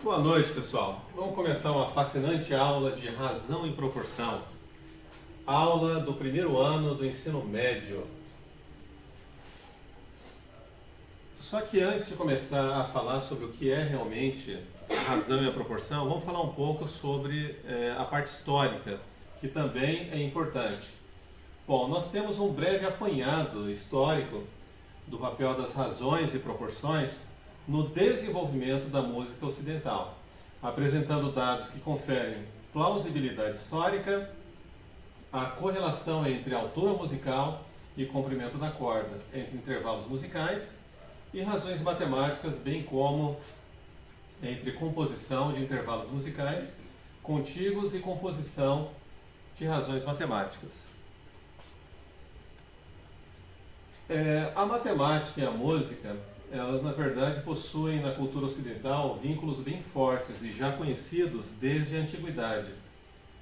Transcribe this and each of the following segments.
Boa noite, pessoal. Vamos começar uma fascinante aula de razão e proporção. Aula do primeiro ano do ensino médio. Só que antes de começar a falar sobre o que é realmente a razão e a proporção, vamos falar um pouco sobre a parte histórica, que também é importante. Bom, nós temos um breve apanhado histórico do papel das razões e proporções no desenvolvimento da música ocidental, apresentando dados que conferem plausibilidade histórica, a correlação entre altura musical e comprimento da corda, entre intervalos musicais, e razões matemáticas, bem como entre composição de intervalos musicais contíguos e composição de razões matemáticas. A matemática e a música, elas na verdade possuem na cultura ocidental vínculos bem fortes e já conhecidos desde a antiguidade,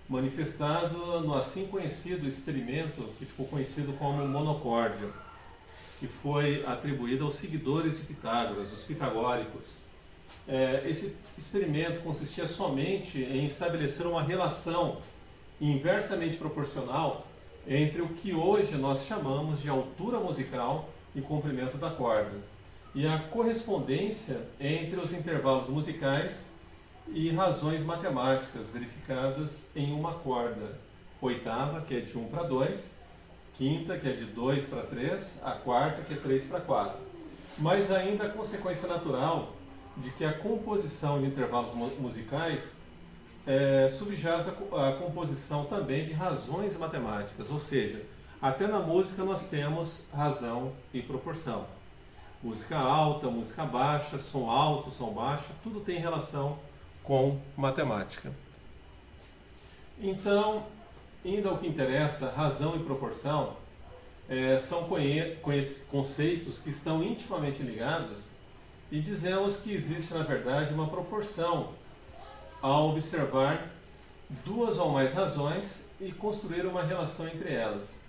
manifestado no assim conhecido experimento que ficou conhecido como monocórdia, que foi atribuído aos seguidores de Pitágoras, os pitagóricos. Esse experimento consistia somente em estabelecer uma relação inversamente proporcional entre o que hoje nós chamamos de altura musical e comprimento da corda, e a correspondência entre os intervalos musicais e razões matemáticas verificadas em uma corda: oitava, que é de 1 para 2, quinta, que é de 2 para 3, a quarta, que é 3 para 4. Mas ainda a consequência natural de que a composição de intervalos musicais subjaz a composição também de razões matemáticas, ou seja, até na música nós temos razão e proporção. Música alta, música baixa, som alto, som baixo, tudo tem relação com matemática. Então, indo ao que interessa, razão e proporção são conceitos que estão intimamente ligados, e dizemos que existe, na verdade, uma proporção ao observar duas ou mais razões e construir uma relação entre elas.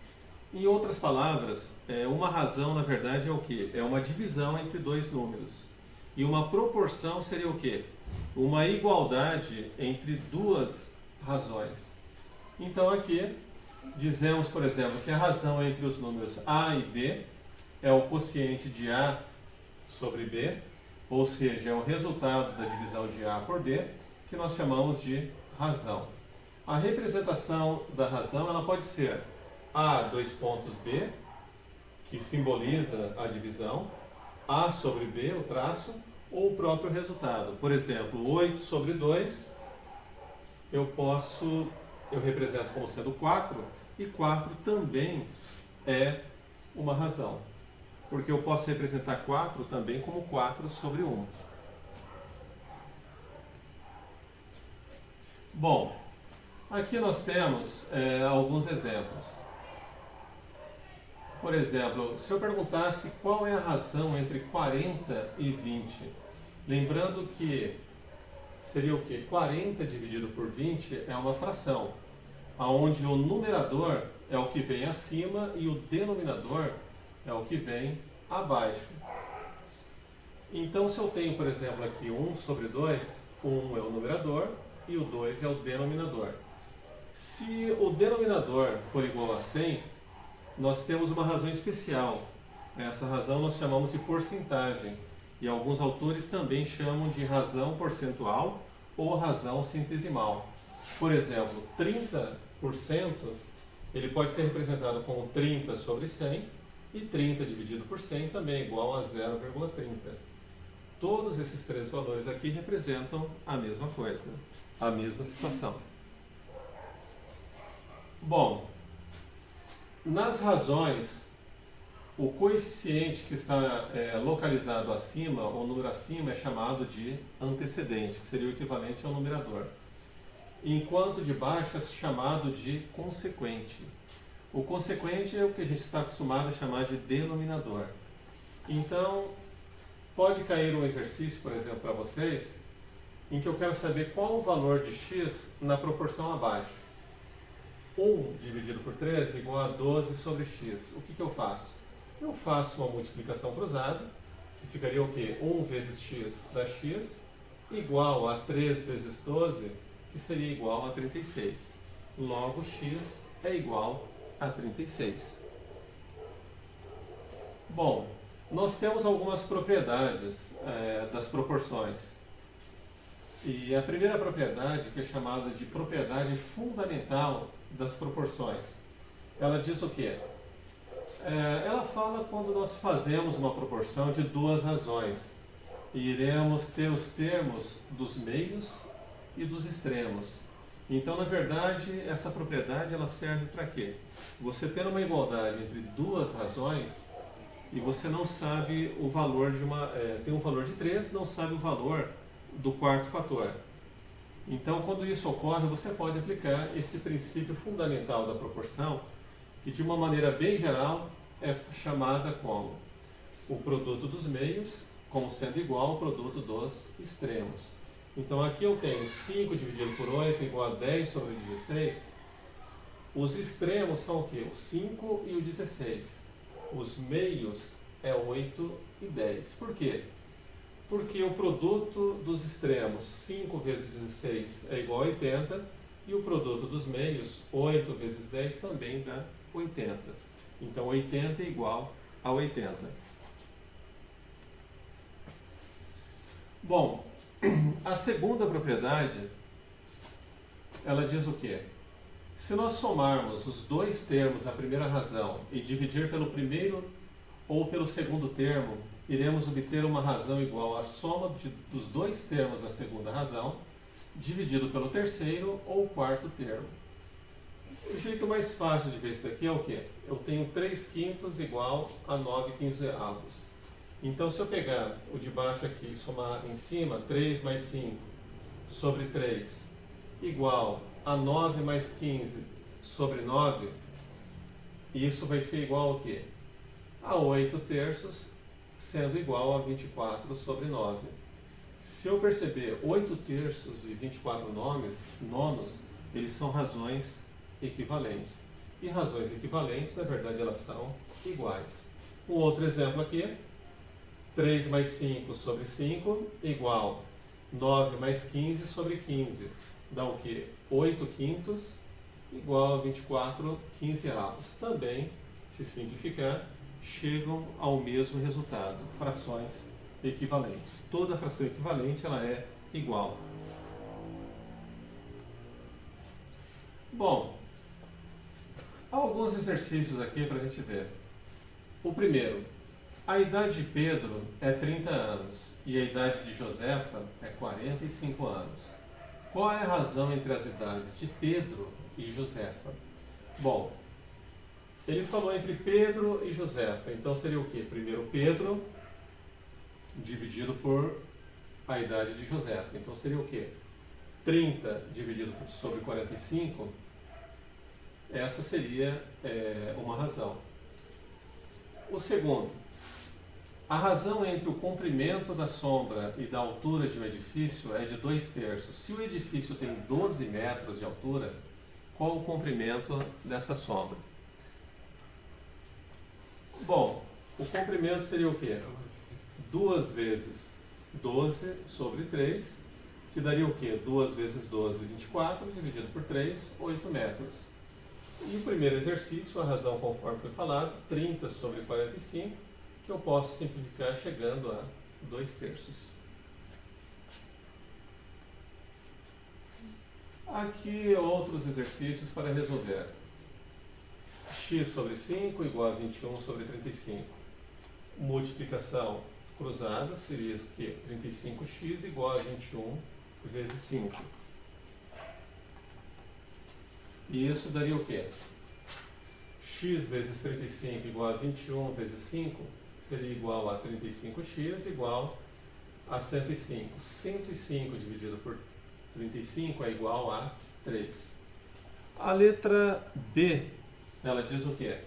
Em outras palavras, uma razão, na verdade, é o quê? É uma divisão entre dois números. E uma proporção seria o quê? Uma igualdade entre duas razões. Então aqui dizemos, por exemplo, que a razão entre os números A e B é o quociente de A sobre B, ou seja, é o resultado da divisão de A por B, que nós chamamos de razão. A representação da razão ela pode ser A dois pontos B, que simboliza a divisão, A sobre B, o traço, ou o próprio resultado. Por exemplo, 8 sobre 2, eu represento como sendo 4, e 4 também é uma razão, porque eu posso representar 4 também como 4 sobre 1. Bom, aqui nós temos alguns exemplos. Por exemplo, se eu perguntasse qual é a razão entre 40 e 20, lembrando que seria o quê? 40 dividido por 20 é uma fração, onde o numerador é o que vem acima e o denominador é o que vem abaixo. Então, se eu tenho, por exemplo, aqui 1 sobre 2, 1 é o numerador e o 2 é o denominador. Se o denominador for igual a 100, nós temos uma razão especial. Essa razão nós chamamos de porcentagem, e alguns autores também chamam de razão percentual ou razão centesimal. Por exemplo, 30% ele pode ser representado como 30 sobre 100, e 30 dividido por 100 também é igual a 0,30. Todos esses três valores aqui representam a mesma coisa, a mesma situação. Bom, nas razões, o coeficiente que está localizado acima, o número acima, é chamado de antecedente, que seria o equivalente ao numerador, enquanto de baixo é chamado de consequente. O consequente é o que a gente está acostumado a chamar de denominador. Então, pode cair um exercício, por exemplo, para vocês, em que eu quero saber qual o valor de x na proporção abaixo. 1 dividido por 3 igual a 12 sobre x. O que eu faço? Eu faço uma multiplicação cruzada, que ficaria o quê? 1 vezes x dá x, igual a 3 vezes 12, que seria igual a 36. Logo, x é igual a 36. Bom, nós temos algumas propriedades das proporções. E a primeira propriedade, que é chamada de propriedade fundamental das proporções, ela diz o quê? Ela fala quando nós fazemos uma proporção de duas razões e iremos ter os termos dos meios e dos extremos. Então, na verdade, essa propriedade ela serve para quê? Você ter uma igualdade entre duas razões e você não sabe o valor de uma... tem um valor de 3, não sabe o valor do quarto fator. Então, quando isso ocorre, você pode aplicar esse princípio fundamental da proporção, que de uma maneira bem geral é chamada como o produto dos meios, como sendo igual ao produto dos extremos. Então aqui eu tenho 5 dividido por 8 igual a 10 sobre 16. Os extremos são o quê? O 5 e o 16. Os meios é 8 e 10. Por quê? Porque o produto dos extremos, 5 vezes 16 é igual a 80, e o produto dos meios, 8 vezes 10, também dá 80. Então 80 é igual a 80. Bom, a segunda propriedade, ela diz o quê? Se nós somarmos os dois termos da primeira razão e dividir pelo primeiro ou pelo segundo termo, iremos obter uma razão igual à soma dos dois termos da segunda razão, dividido pelo terceiro ou quarto termo. O jeito mais fácil de ver isso daqui é o quê? Eu tenho 3 quintos igual a 9 quinzeavos. Então, se eu pegar o de baixo aqui e somar em cima, 3 mais 5 sobre 3, igual a 9 mais 15 sobre 9, isso vai ser igual ao quê? A 8 terços, sendo igual a 24 sobre 9. Se eu perceber 8 terços e 24 nonos, eles são razões equivalentes. E razões equivalentes, na verdade, elas são iguais. Um outro exemplo aqui, 3 mais 5 sobre 5, igual 9 mais 15 sobre 15. Dá o quê? 8 quintos, igual a 24 quinzeavos. Também, se simplificar, chegam ao mesmo resultado, frações equivalentes. Toda fração equivalente ela é igual. Bom, há alguns exercícios aqui para a gente ver. O primeiro, a idade de Pedro é 30 anos e a idade de Josefa é 45 anos. Qual é a razão entre as idades de Pedro e Josefa? Bom, ele falou entre Pedro e Josefa, então seria o quê? Primeiro Pedro dividido por a idade de Josefa. Então seria o quê? 30 dividido sobre 45, essa seria uma razão. O segundo, a razão entre o comprimento da sombra e da altura de um edifício é de 2 terços. Se o edifício tem 12 metros de altura, qual o comprimento dessa sombra? Bom, o comprimento seria o quê? 2 vezes 12 sobre 3, que daria o quê? 2 vezes 12, 24, dividido por 3, 8 metros. E o primeiro exercício, a razão conforme foi falado, 30 sobre 45, que eu posso simplificar chegando a 2 terços. Aqui outros exercícios para resolver. X sobre 5 igual a 21 sobre 35. Multiplicação cruzada seria o quê? 35x igual a 21 vezes 5. E isso daria o quê? X vezes 35 igual a 21 vezes 5 seria igual a 35x igual a 105. 105 dividido por 35 é igual a 3. A letra B, ela diz o quê?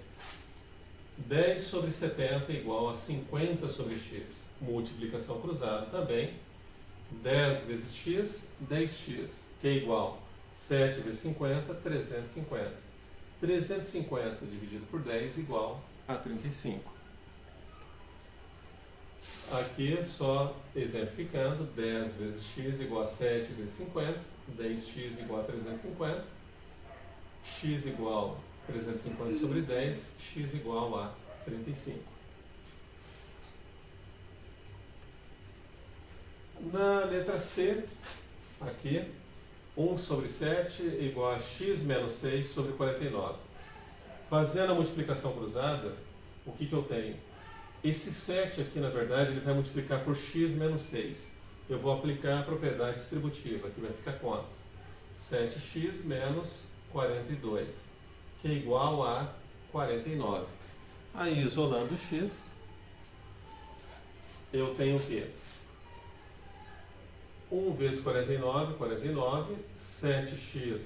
10 sobre 70 igual a 50 sobre x. Multiplicação cruzada também. 10 vezes x, 10x, que é igual 7 vezes 50, 350. 350 dividido por 10 igual a 35. aqui só exemplificando, 10 vezes x igual a 7 vezes 50, 10x igual a 350, x igual a 350 sobre 10, x igual a 35. Na letra C, aqui, 1 sobre 7 igual a x menos 6 sobre 49. Fazendo a multiplicação cruzada, o que eu tenho? Esse 7 aqui, na verdade, ele vai multiplicar por x menos 6. Eu vou aplicar a propriedade distributiva, que vai ficar quanto? 7x menos 42, que é igual a 49. Aí, isolando o x, eu tenho o quê? 1 vezes 49, 49, 7x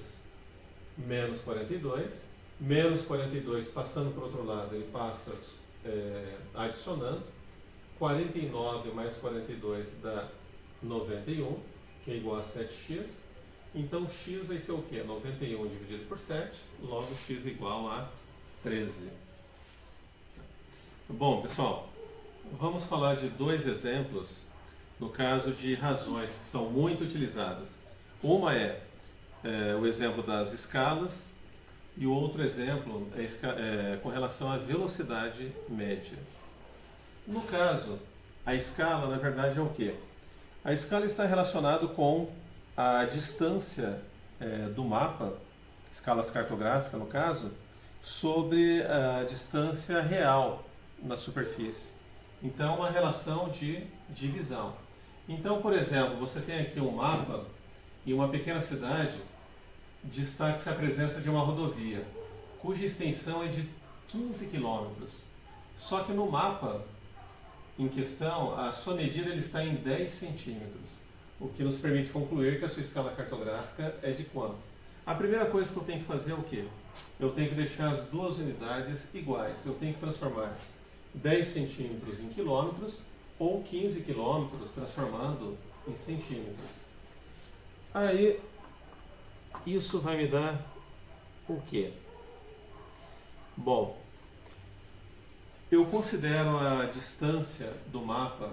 menos 42, menos 42 passando para o outro lado, ele passa adicionando, 49 mais 42 dá 91, que é igual a 7x, então x vai ser o quê? 91 dividido por 7, logo x igual a 13. Bom, pessoal, vamos falar de dois exemplos no caso de razões que são muito utilizadas. Uma é o exemplo das escalas e o outro exemplo é com relação à velocidade média. No caso, a escala, na verdade, é o quê? A escala está relacionada com a distância do mapa, escalas cartográficas no caso, sobre a distância real na superfície. Então, uma relação de divisão. Então, por exemplo, você tem aqui um mapa e uma pequena cidade, destaque-se a presença de uma rodovia, cuja extensão é de 15 quilômetros. Só que no mapa em questão, a sua medida ele está em 10 centímetros, o que nos permite concluir que a sua escala cartográfica é de quanto? A primeira coisa que eu tenho que fazer é o quê? Eu tenho que deixar as duas unidades iguais. Eu tenho que transformar 10 centímetros em quilômetros ou 15 quilômetros transformando em centímetros. Aí, isso vai me dar o quê? Bom, eu considero a distância do mapa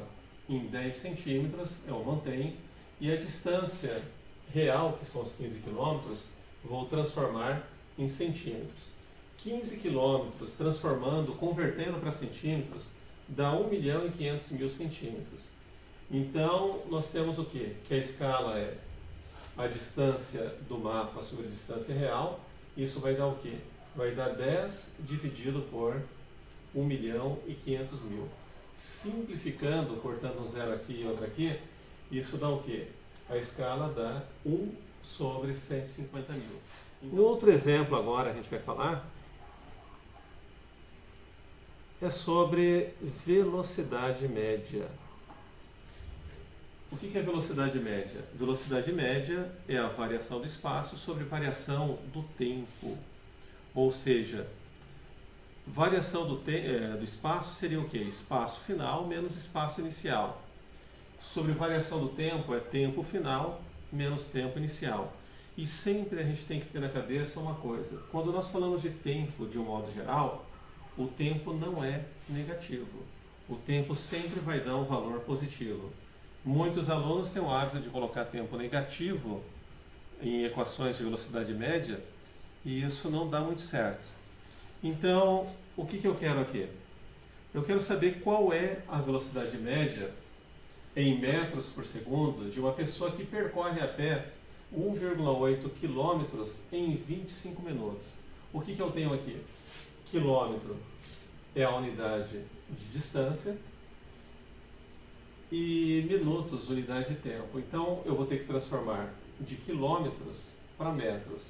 em 10 centímetros, eu mantenho, e a distância real, que são os 15 quilômetros, vou transformar em centímetros. 15 quilômetros transformando, convertendo para centímetros, dá 1.500.000 centímetros. Então, nós temos o quê? Que a escala é a distância do mapa sobre a distância real. Isso vai dar o quê? Vai dar 10 dividido por 1.500.000. Simplificando, cortando um zero aqui e outro aqui, isso dá o quê? A escala dá 1 sobre 150.000. Um outro exemplo agora a gente vai falar é sobre velocidade média. O que é velocidade média? Velocidade média é a variação do espaço sobre variação do tempo. Ou seja, variação do espaço seria o quê? Espaço final menos espaço inicial. Sobre variação do tempo é tempo final menos tempo inicial. E sempre a gente tem que ter na cabeça uma coisa. Quando nós falamos de tempo de um modo geral, o tempo não é negativo. O tempo sempre vai dar um valor positivo. Muitos alunos têm o hábito de colocar tempo negativo em equações de velocidade média e isso não dá muito certo. Então, o que eu quero aqui? Eu quero saber qual é a velocidade média em metros por segundo de uma pessoa que percorre a pé 1,8 quilômetros em 25 minutos. O que eu tenho aqui? Quilômetro é a unidade de distância e minutos, unidade de tempo. Então, eu vou ter que transformar de quilômetros para metros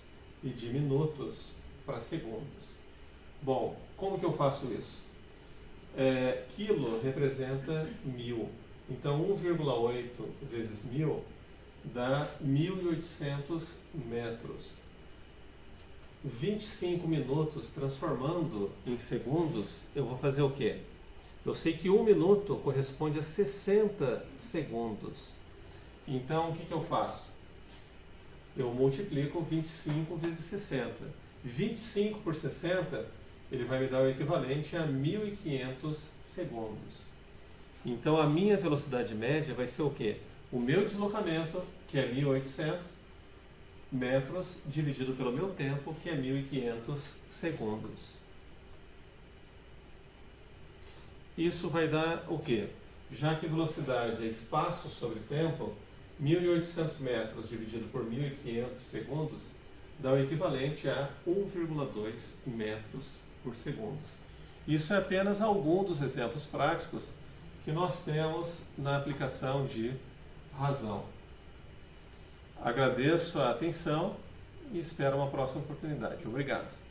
e de minutos para segundos. Bom, como que eu faço isso? Quilo representa 1000. Então, 1,8 vezes 1000 dá 1.800 metros. 25 minutos transformando em segundos, eu vou fazer o quê? Eu sei que 1 minuto corresponde a 60 segundos. Então, o que eu faço? Eu multiplico 25 vezes 60. 25 por 60, ele vai me dar o equivalente a 1.500 segundos. Então a minha velocidade média vai ser o quê? O meu deslocamento, que é 1.800 metros, dividido pelo meu tempo, que é 1.500 segundos. Isso vai dar o quê? Já que velocidade é espaço sobre tempo, 1.800 metros dividido por 1.500 segundos dá o equivalente a 1,2 metros por segundo. Isso é apenas algum dos exemplos práticos que nós temos na aplicação de razão. Agradeço a atenção e espero uma próxima oportunidade. Obrigado.